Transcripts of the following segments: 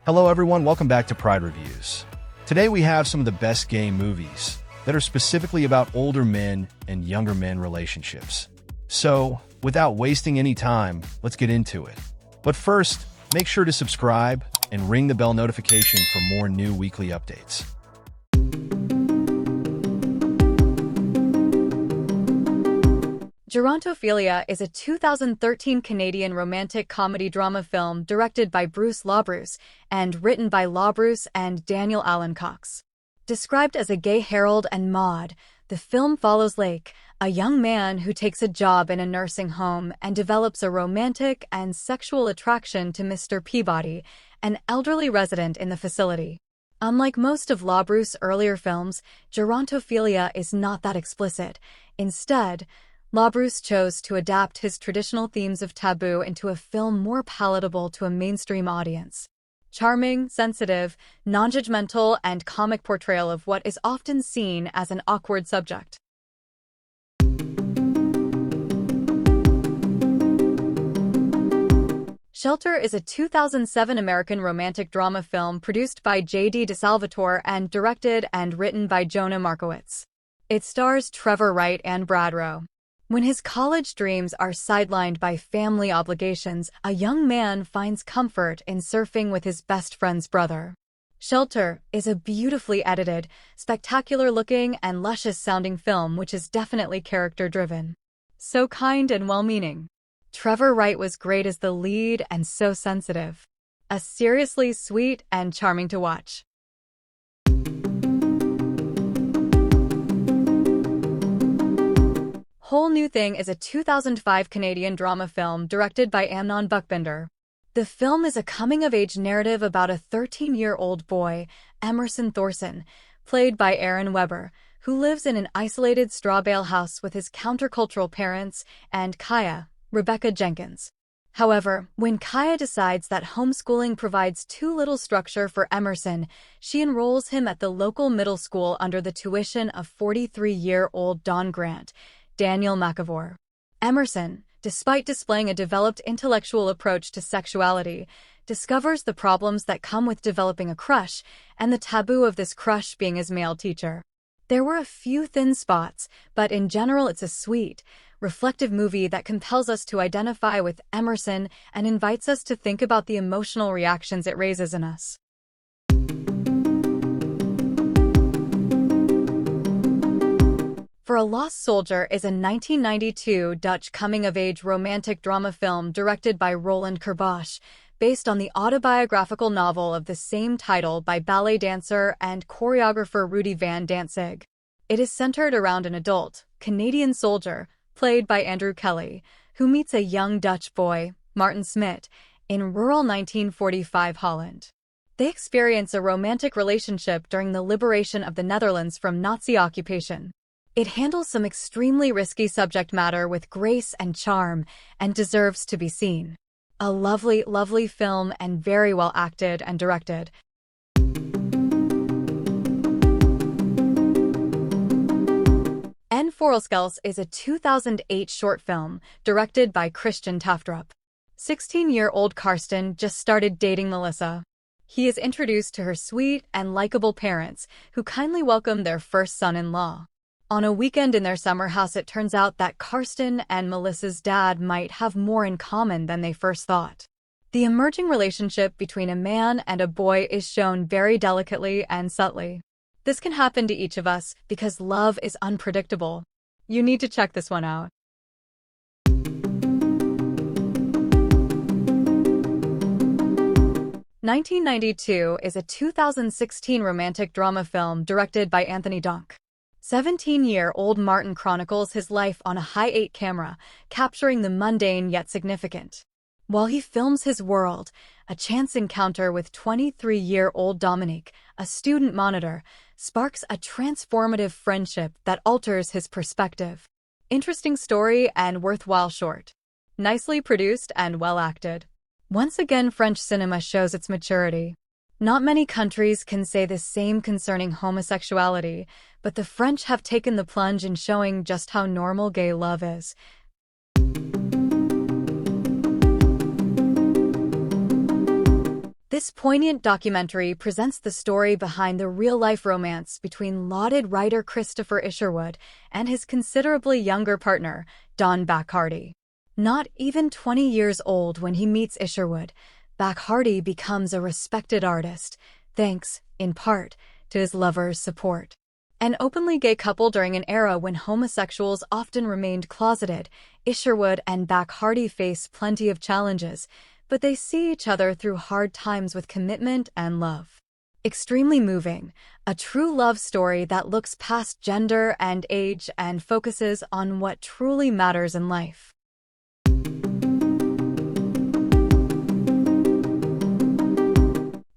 Hello everyone, welcome back to Pride Reviews. Today we have some of the best gay movies that are specifically about older men and younger men relationships. So, without wasting any time, let's get into it. But first, make sure to subscribe and ring the bell notification for more new weekly updates. Gerontophilia is a 2013 Canadian romantic comedy drama film directed by Bruce LaBruce and written by LaBruce and Daniel Allen Cox. Described as a gay Harold and Maude, the film follows Lake, a young man who takes a job in a nursing home and develops a romantic and sexual attraction to Mr. Peabody, an elderly resident in the facility. Unlike most of LaBruce's earlier films, Gerontophilia is not that explicit. Instead, LaBruce chose to adapt his traditional themes of taboo into a film more palatable to a mainstream audience. Charming, sensitive, non-judgmental, and comic portrayal of what is often seen as an awkward subject. Shelter is a 2007 American romantic drama film produced by J.D. DeSalvatore and directed and written by Jonah Markowitz. It stars Trevor Wright and Brad Rowe. When his college dreams are sidelined by family obligations, a young man finds comfort in surfing with his best friend's brother. Shelter is a beautifully edited, spectacular-looking, and luscious-sounding film which is definitely character-driven. So kind and well-meaning. Trevor Wright was great as the lead and so sensitive. A seriously sweet and charming to watch. Whole New Thing is a 2005 Canadian drama film directed by Amnon Buckbinder. The film is a coming-of-age narrative about a 13-year-old boy, Emerson Thorson, played by Aaron Weber, who lives in an isolated straw bale house with his countercultural parents and Kaya, Rebecca Jenkins. However, when Kaya decides that homeschooling provides too little structure for Emerson, she enrolls him at the local middle school under the tuition of 43-year-old Don Grant, Daniel McAvoy. Emerson, despite displaying a developed intellectual approach to sexuality, discovers the problems that come with developing a crush and the taboo of this crush being his male teacher. There were a few thin spots, but in general it's a sweet, reflective movie that compels us to identify with Emerson and invites us to think about the emotional reactions it raises in us. For a Lost Soldier is a 1992 Dutch coming-of-age romantic drama film directed by Roland Kerbosch, based on the autobiographical novel of the same title by ballet dancer and choreographer Rudy van Dantzig. It is centered around an adult, Canadian soldier, played by Andrew Kelly, who meets a young Dutch boy, Martin Smit, in rural 1945 Holland. They experience a romantic relationship during the liberation of the Netherlands from Nazi occupation. It handles some extremely risky subject matter with grace and charm and deserves to be seen. A lovely, lovely film and very well acted and directed. ENQUIRIES is a 2008 short film directed by Christian Taftrup. 16-year-old Karsten just started dating Melissa. He is introduced to her sweet and likable parents who kindly welcome their first son-in-law. On a weekend in their summer house, it turns out that Karsten and Melissa's dad might have more in common than they first thought. The emerging relationship between a man and a boy is shown very delicately and subtly. This can happen to each of us because love is unpredictable. You need to check this one out. "1992" is a 2016 romantic drama film directed by Anthony Donk. 17-year-old Martin chronicles his life on a high-8 camera, capturing the mundane yet significant. While he films his world, a chance encounter with 23-year-old Dominique, a student monitor, sparks a transformative friendship that alters his perspective. Interesting story and worthwhile short. Nicely produced and well acted. Once again, French cinema shows its maturity. Not many countries can say the same concerning homosexuality, but the French have taken the plunge in showing just how normal gay love is. This poignant documentary presents the story behind the real-life romance between lauded writer Christopher Isherwood and his considerably younger partner, Don Backhardy. Not even 20 years old when he meets Isherwood, Backhardy becomes a respected artist, thanks, in part, to his lover's support. An openly gay couple during an era when homosexuals often remained closeted, Isherwood and Backhardy face plenty of challenges, but they see each other through hard times with commitment and love. Extremely moving, a true love story that looks past gender and age and focuses on what truly matters in life.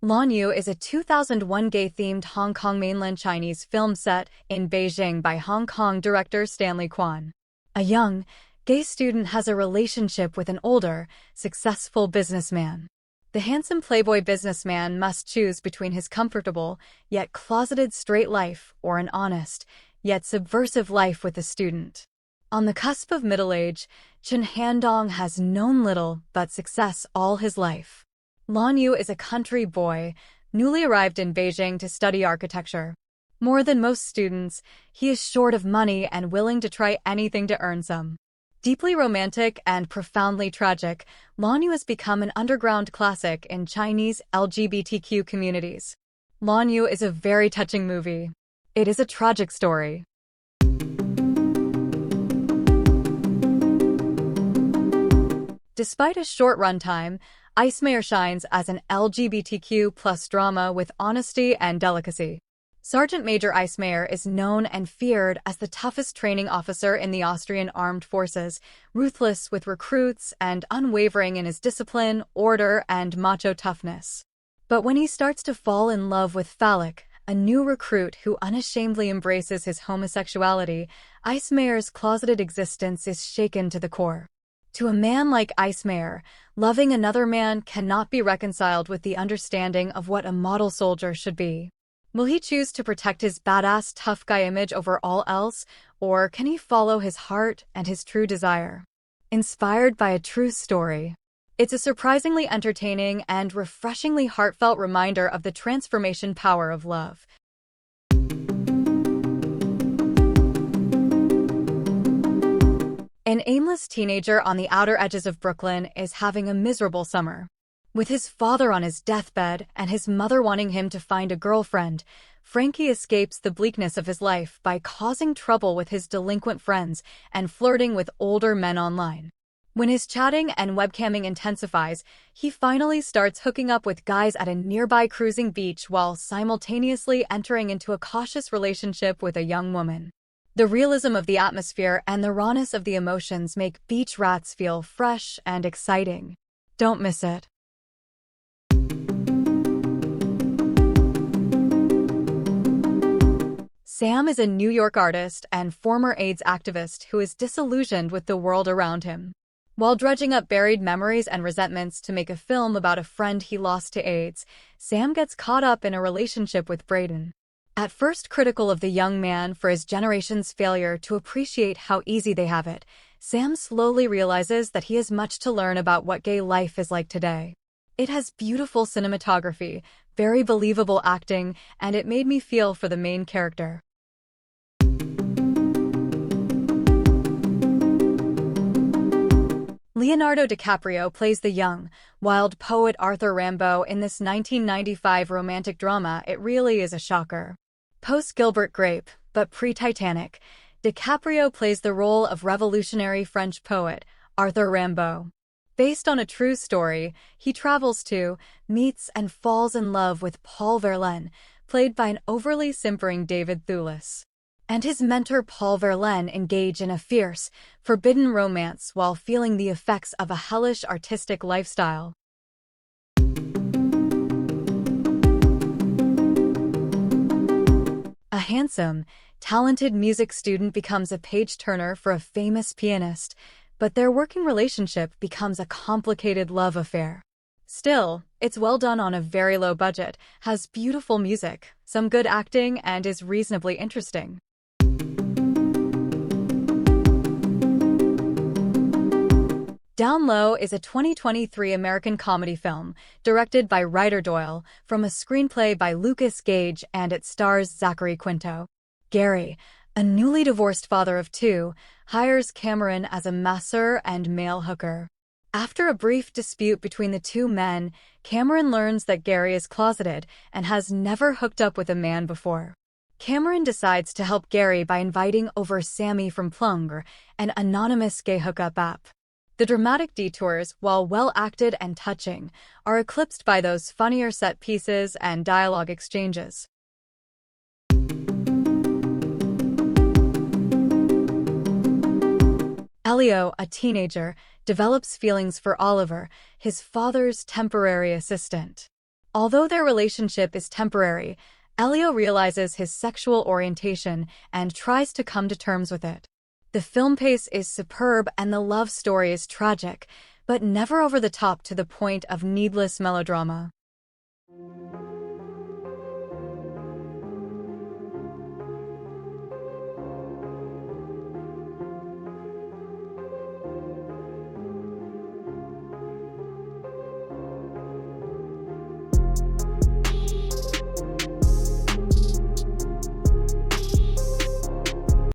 Lanyu is a 2001 gay-themed Hong Kong mainland Chinese film set in Beijing by Hong Kong director Stanley Kwan. A young, gay student has a relationship with an older, successful businessman. The handsome playboy businessman must choose between his comfortable, yet closeted straight life or an honest, yet subversive life with the student. On the cusp of middle age, Chen Handong has known little but success all his life. Lanyu is a country boy, newly arrived in Beijing to study architecture. More than most students, he is short of money and willing to try anything to earn some. Deeply romantic and profoundly tragic, Lanyu has become an underground classic in Chinese LGBTQ communities. Lanyu is a very touching movie. It is a tragic story. Despite a short runtime, Ice Mayor shines as an LGBTQ plus drama with honesty and delicacy. Sergeant Major Ice Mayor is known and feared as the toughest training officer in the Austrian armed forces, ruthless with recruits and unwavering in his discipline, order, and macho toughness. But when he starts to fall in love with Phallic, a new recruit who unashamedly embraces his homosexuality, Ice Mayor's closeted existence is shaken to the core. To a man like Ice Mayor, loving another man cannot be reconciled with the understanding of what a model soldier should be. Will he choose to protect his badass tough guy image over all else, or can he follow his heart and his true desire? Inspired by a true story. It's a surprisingly entertaining and refreshingly heartfelt reminder of the transformation power of love. An aimless teenager on the outer edges of Brooklyn is having a miserable summer. With his father on his deathbed and his mother wanting him to find a girlfriend, Frankie escapes the bleakness of his life by causing trouble with his delinquent friends and flirting with older men online. When his chatting and webcamming intensifies, he finally starts hooking up with guys at a nearby cruising beach while simultaneously entering into a cautious relationship with a young woman. The realism of the atmosphere and the rawness of the emotions make Beach Rats feel fresh and exciting. Don't miss it. Sam is a New York artist and former AIDS activist who is disillusioned with the world around him. While dredging up buried memories and resentments to make a film about a friend he lost to AIDS, Sam gets caught up in a relationship with Braden. At first critical of the young man for his generation's failure to appreciate how easy they have it, Sam slowly realizes that he has much to learn about what gay life is like today. It has beautiful cinematography, very believable acting, and it made me feel for the main character. Leonardo DiCaprio plays the young, wild poet Arthur Rimbaud in this 1995 romantic drama. It really is a shocker. Post-Gilbert Grape, but pre-Titanic, DiCaprio plays the role of revolutionary French poet Arthur Rimbaud. Based on a true story, he travels to, meets, and falls in love with Paul Verlaine, played by an overly simpering David Thewlis. And his mentor Paul Verlaine engage in a fierce, forbidden romance while feeling the effects of a hellish artistic lifestyle. A handsome, talented music student becomes a page-turner for a famous pianist, but their working relationship becomes a complicated love affair. Still, it's well done on a very low budget, has beautiful music, some good acting, and is reasonably interesting. Down Low is a 2023 American comedy film directed by Ryder Doyle from a screenplay by Lucas Gage, and it stars Zachary Quinto. Gary, a newly divorced father of two, hires Cameron as a masseur and male hooker. After a brief dispute between the two men, Cameron learns that Gary is closeted and has never hooked up with a man before. Cameron decides to help Gary by inviting over Sammy from Plunger, an anonymous gay hookup app. The dramatic detours, while well-acted and touching, are eclipsed by those funnier set pieces and dialogue exchanges. Elio, a teenager, develops feelings for Oliver, his father's temporary assistant. Although their relationship is temporary, Elio realizes his sexual orientation and tries to come to terms with it. The film pace is superb and the love story is tragic, but never over the top to the point of needless melodrama.